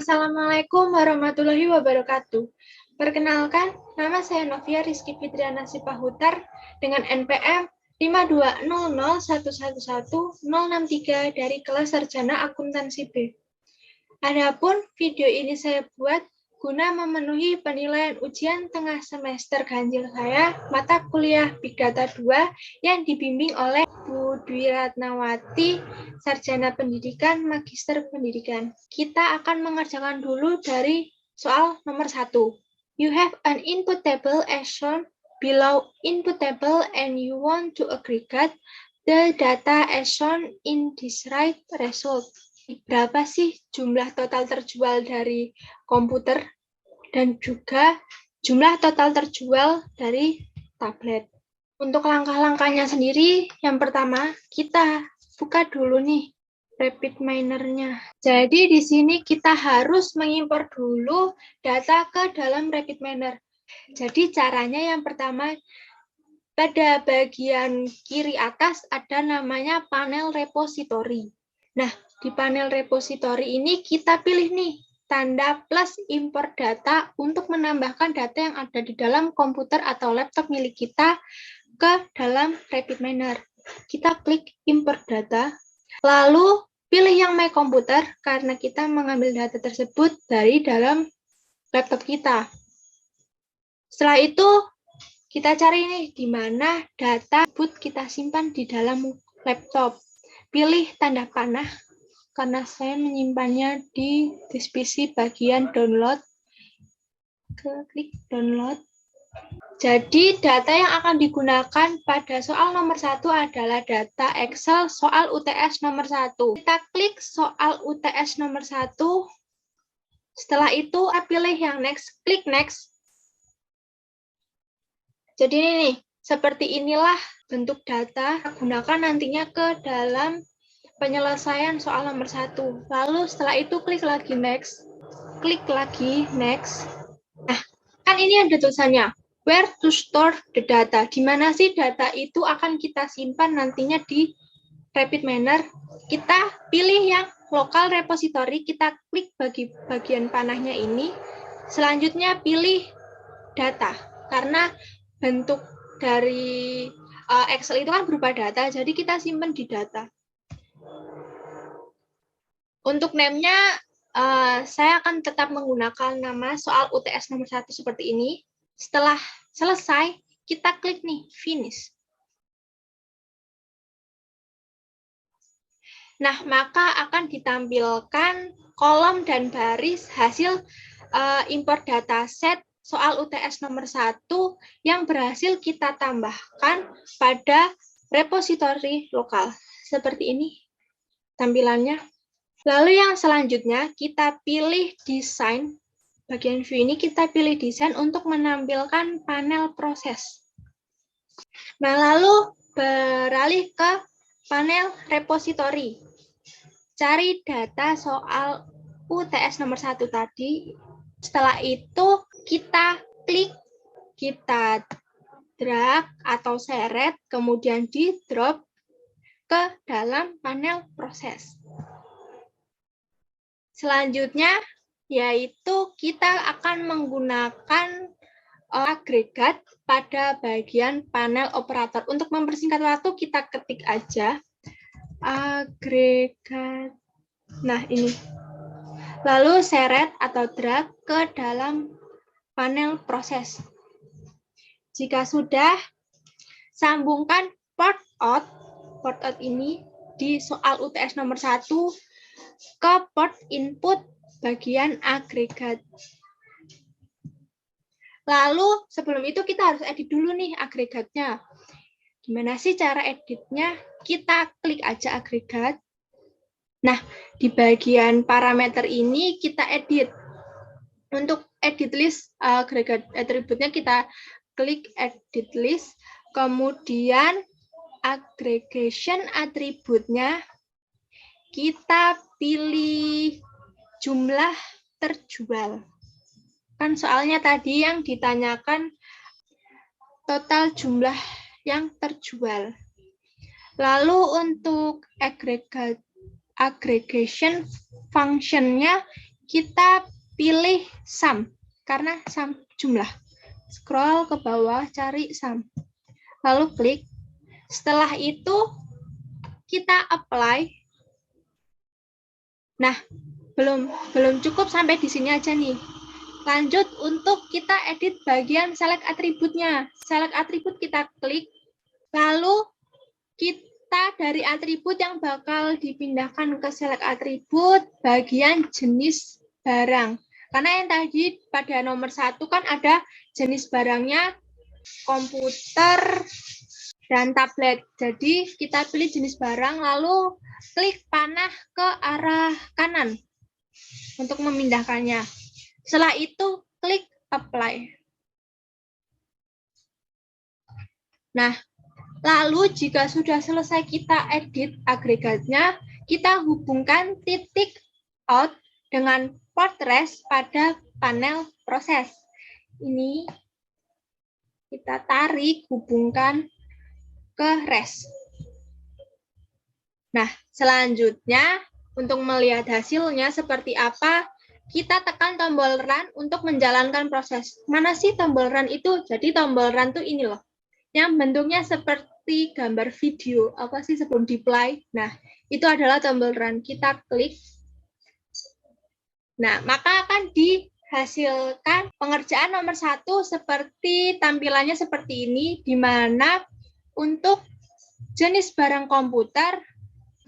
Assalamualaikum warahmatullahi wabarakatuh. Perkenalkan, nama saya Novia Rizky Fitriana Sipahutar dengan NPM 52001111063 dari kelas Sarjana Akuntansi B. Adapun video ini saya buat guna memenuhi penilaian ujian tengah semester ganjil saya mata kuliah Big Data 2 yang dibimbing oleh Bu Dwi Ratnawati, Sarjana Pendidikan, Magister Pendidikan. Kita akan mengerjakan dulu dari soal nomor 1. You have an input table as shown below input table and you want to aggregate the data as shown in this right result. Berapa sih jumlah total terjual dari komputer dan juga jumlah total terjual dari tablet. Untuk langkah-langkahnya sendiri, yang pertama kita buka dulu nih RapidMiner-nya. Jadi di sini kita harus mengimpor dulu data ke dalam RapidMiner. Jadi caranya yang pertama, pada bagian kiri atas ada namanya panel repository. Nah, di panel repository ini kita pilih nih tanda plus import data untuk menambahkan data yang ada di dalam komputer atau laptop milik kita ke dalam RapidMiner. Kita klik import data, lalu pilih yang My Computer karena kita mengambil data tersebut dari dalam laptop kita. Setelah itu kita cari nih di mana data tersebut kita simpan di dalam laptop. Pilih tanda panah karena saya menyimpannya di disk PC bagian download. Klik download. Jadi data yang akan digunakan pada soal nomor 1 adalah data Excel soal UTS nomor 1. Kita klik soal UTS nomor 1. Setelah itu pilih yang next, klik next. Jadi ini nih, seperti inilah bentuk data gunakan nantinya ke dalam penyelesaian soal nomor 1. Lalu setelah itu klik lagi next. Klik lagi next. Nah, kan ini ada tulisannya where to store the data. Di mana sih data itu akan kita simpan nantinya di RapidMiner? Kita pilih yang local repository, kita klik bagian panahnya ini. Selanjutnya pilih data. Karena bentuk dari Excel itu kan berupa data, jadi kita simpan di data. Untuk name-nya, saya akan tetap menggunakan nama soal UTS nomor 1 seperti ini. Setelah selesai, kita klik nih, finish. Nah, maka akan ditampilkan kolom dan baris hasil import dataset soal UTS nomor 1 yang berhasil kita tambahkan pada repositori lokal. Seperti ini tampilannya. Lalu yang selanjutnya, kita pilih desain. Bagian view ini kita pilih desain untuk menampilkan panel proses. Nah, lalu beralih ke panel repository. Cari data soal UTS nomor 1 tadi. Setelah itu kita klik, kita drag atau seret, kemudian di drop ke dalam panel proses. Selanjutnya, yaitu kita akan menggunakan agregat pada bagian panel operator. Untuk mempersingkat waktu, kita ketik aja agregat. Nah, ini. Lalu seret atau drag ke dalam panel proses. Jika sudah, sambungkan port out ini di soal UTS nomor 1 ke port input bagian agregat. Lalu sebelum itu kita harus edit dulu nih agregatnya. Gimana sih cara editnya? Kita klik aja agregat. Nah, di bagian parameter ini kita edit. Untuk edit list agregat atributnya kita klik edit list, kemudian aggregation atributnya kita pilih jumlah terjual. Kan soalnya tadi yang ditanyakan total jumlah yang terjual. Lalu untuk aggregation function-nya kita pilih sum, karena sum jumlah. Scroll ke bawah, cari sum. Lalu klik. Setelah itu, kita apply. Nah, belum cukup sampai di sini aja nih. Lanjut untuk kita edit bagian select atributnya. Select atribut kita klik, lalu kita dari atribut yang bakal dipindahkan ke select atribut bagian jenis barang. Karena yang tadi pada nomor 1 kan ada jenis barangnya komputer dan tablet. Jadi kita pilih jenis barang lalu klik panah ke arah kanan untuk memindahkannya. Setelah itu klik apply. Nah, lalu jika sudah selesai kita edit agregatnya, kita hubungkan titik out dengan port res pada panel proses. Ini kita tarik, hubungkan ke res. Nah, selanjutnya untuk melihat hasilnya seperti apa, kita tekan tombol run untuk menjalankan proses. Mana sih tombol run itu? Jadi tombol run tuh ini loh, yang bentuknya seperti gambar video. Apa sih sebelum di play? Nah, itu adalah tombol run. Kita klik. Nah, maka akan dihasilkan pengerjaan nomor 1 seperti tampilannya seperti ini, di mana untuk jenis barang komputer,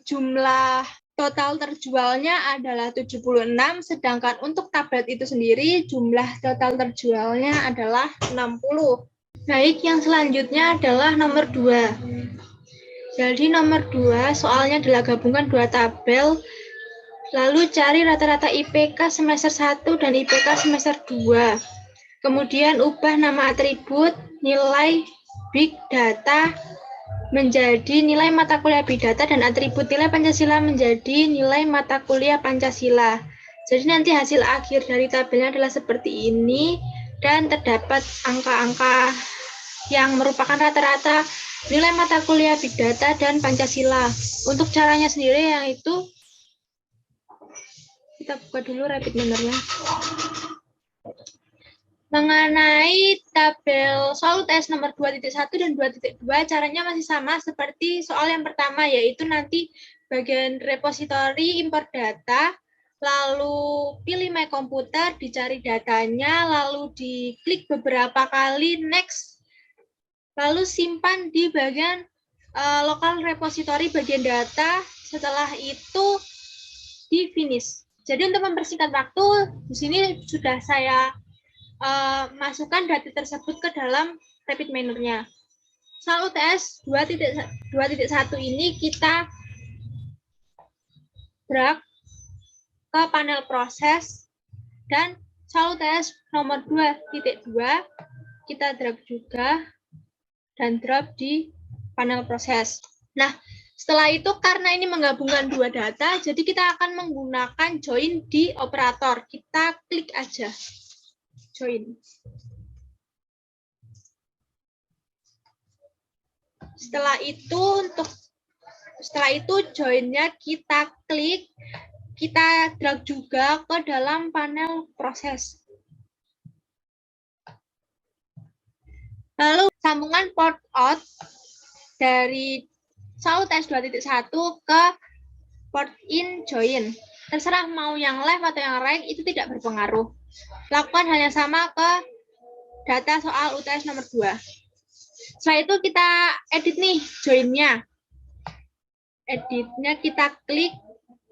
jumlah total terjualnya adalah 76, sedangkan untuk tablet itu sendiri jumlah total terjualnya adalah 60. Baik, yang selanjutnya adalah nomor 2. Jadi nomor 2 soalnya adalah gabungan dua tabel, lalu cari rata-rata IPK semester 1 dan IPK semester 2. Kemudian ubah nama atribut nilai Big Data menjadi nilai mata kuliah Big Data dan atribut nilai Pancasila menjadi nilai mata kuliah Pancasila. Jadi nanti hasil akhir dari tabelnya adalah seperti ini dan terdapat angka-angka yang merupakan rata-rata nilai mata kuliah Big Data dan Pancasila. Untuk caranya sendiri yang itu kita buka dulu rapid manner-nya. Mengenai tabel soal UTS nomor 2.1 dan 2.2, caranya masih sama seperti soal yang pertama, yaitu nanti bagian repositori import data, lalu pilih My Computer, dicari datanya, lalu diklik beberapa kali next, lalu simpan di bagian lokal repositori bagian data, setelah itu di finish. Jadi untuk mempersingkat waktu, di sini sudah saya masukkan data tersebut ke dalam rapid manner-nya. Soal UTS 2.1 ini kita drag ke panel proses, dan soal UTS nomor 2.2 kita drag juga dan drop di panel proses. Nah, setelah itu karena ini menggabungkan dua data, jadi kita akan menggunakan join di operator. Kita klik aja join. Setelah itu join-nya kita klik, kita drag juga ke dalam panel proses. Lalu sambungan port out dari soal UTS 2.1 ke port in join. Terserah mau yang left atau yang right, itu tidak berpengaruh. Lakukan hal yang sama ke data soal UTS nomor 2. Setelah itu kita edit nih join-nya. Edit-nya kita klik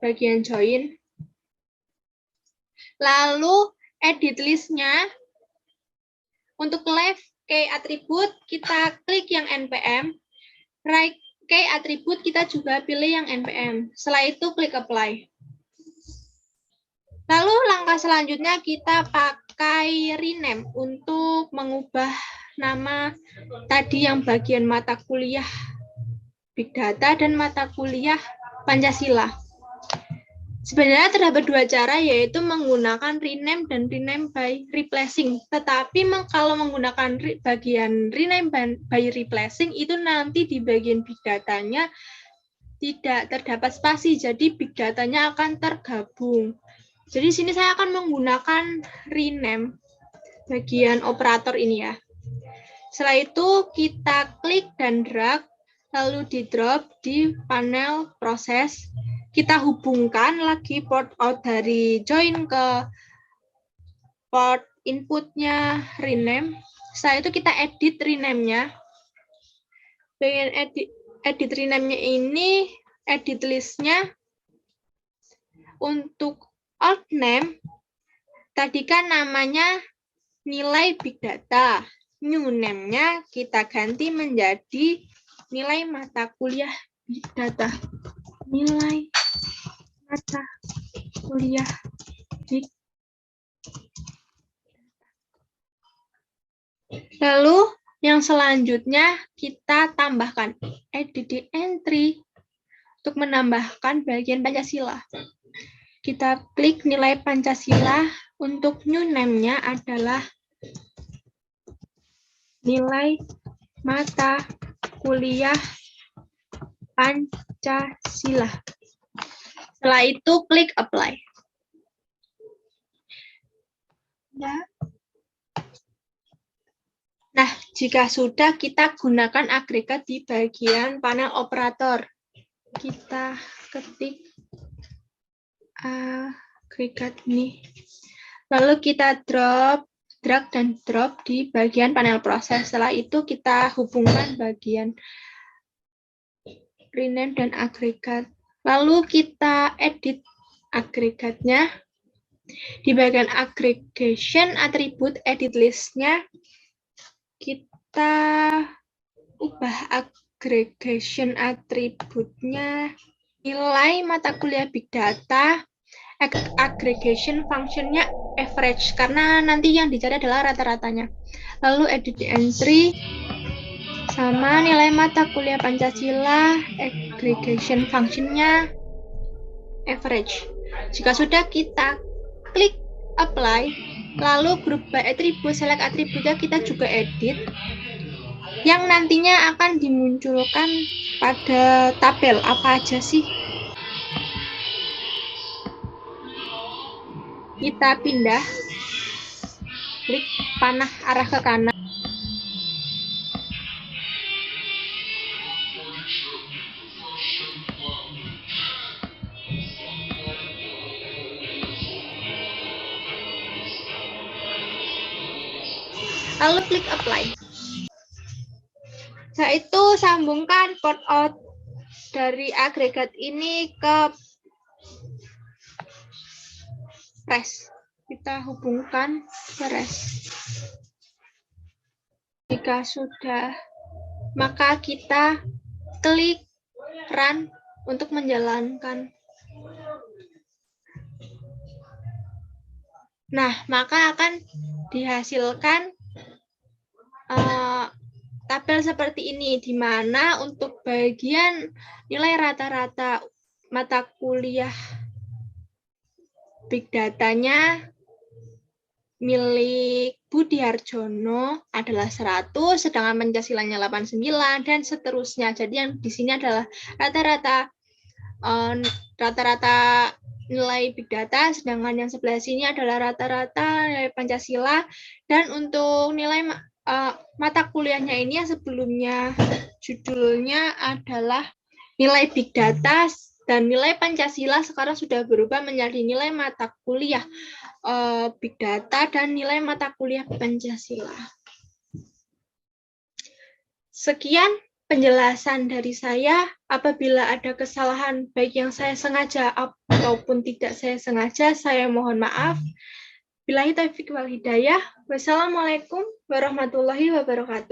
bagian join. Lalu edit list-nya. Untuk left key atribut kita klik yang npm. Right key atribut kita juga pilih yang npm. Setelah itu klik apply. Lalu langkah selanjutnya kita pakai rename untuk mengubah nama tadi yang bagian mata kuliah Big Data dan mata kuliah Pancasila. Sebenarnya terdapat dua cara, yaitu menggunakan rename dan rename by replacing. Tetapi kalau menggunakan bagian rename by replacing, itu nanti di bagian Big Data-nya tidak terdapat spasi, jadi Big Data-nya akan tergabung. Jadi di sini saya akan menggunakan rename bagian operator ini ya. Setelah itu kita klik dan drag, lalu di drop di panel proses. Kita hubungkan lagi port out dari join ke port inputnya rename. Setelah itu kita edit rename-nya. Bagian edit rename-nya ini, edit list-nya. Untuk alt name, tadi kan namanya nilai big data. New name-nya kita ganti menjadi nilai mata kuliah big data. Nilai mata kuliah big data. Lalu yang selanjutnya kita tambahkan edit entry untuk menambahkan bagian Pancasila. Kita klik nilai Pancasila, untuk new name-nya adalah nilai mata kuliah Pancasila. Setelah itu klik apply. Nah, jika sudah, kita gunakan agregat di bagian panel operator. Kita ketik agregat ini. Lalu kita drag dan drop di bagian panel proses. Setelah itu kita hubungkan bagian rename dan agregat. Lalu kita edit agregatnya. Di bagian aggregation attribute edit list-nya, kita ubah aggregation atributnya nilai mata kuliah big data. Aggregation function-nya average, karena nanti yang dicari adalah rata-ratanya. Lalu edit entry sama nilai mata kuliah Pancasila, aggregation function-nya average. Jika sudah, kita klik apply, lalu group by attribute, select atributnya kita juga edit, yang nantinya akan dimunculkan pada tabel. Apa aja sih? Kita pindah, klik panah arah ke kanan. Lalu klik apply. Setelah itu sambungkan port out dari agregat ini ke res. Kita hubungkan ke res. Jika sudah, maka kita klik run untuk menjalankan. Nah, maka akan dihasilkan tabel seperti ini, di mana untuk bagian nilai rata-rata mata kuliah big data-nya milik Budi Harjono adalah 100, sedangkan Pancasilanya 89, dan seterusnya. Jadi yang di sini adalah rata-rata nilai big data, sedangkan yang sebelah sini adalah rata-rata nilai Pancasila. Dan untuk nilai mata kuliahnya ini yang sebelumnya judulnya adalah nilai big data, dan nilai Pancasila sekarang sudah berubah menjadi nilai mata kuliah big data dan nilai mata kuliah Pancasila. Sekian penjelasan dari saya. Apabila ada kesalahan baik yang saya sengaja ataupun tidak saya sengaja, saya mohon maaf. Billahi taufiq wal hidayah. Wassalamualaikum warahmatullahi wabarakatuh.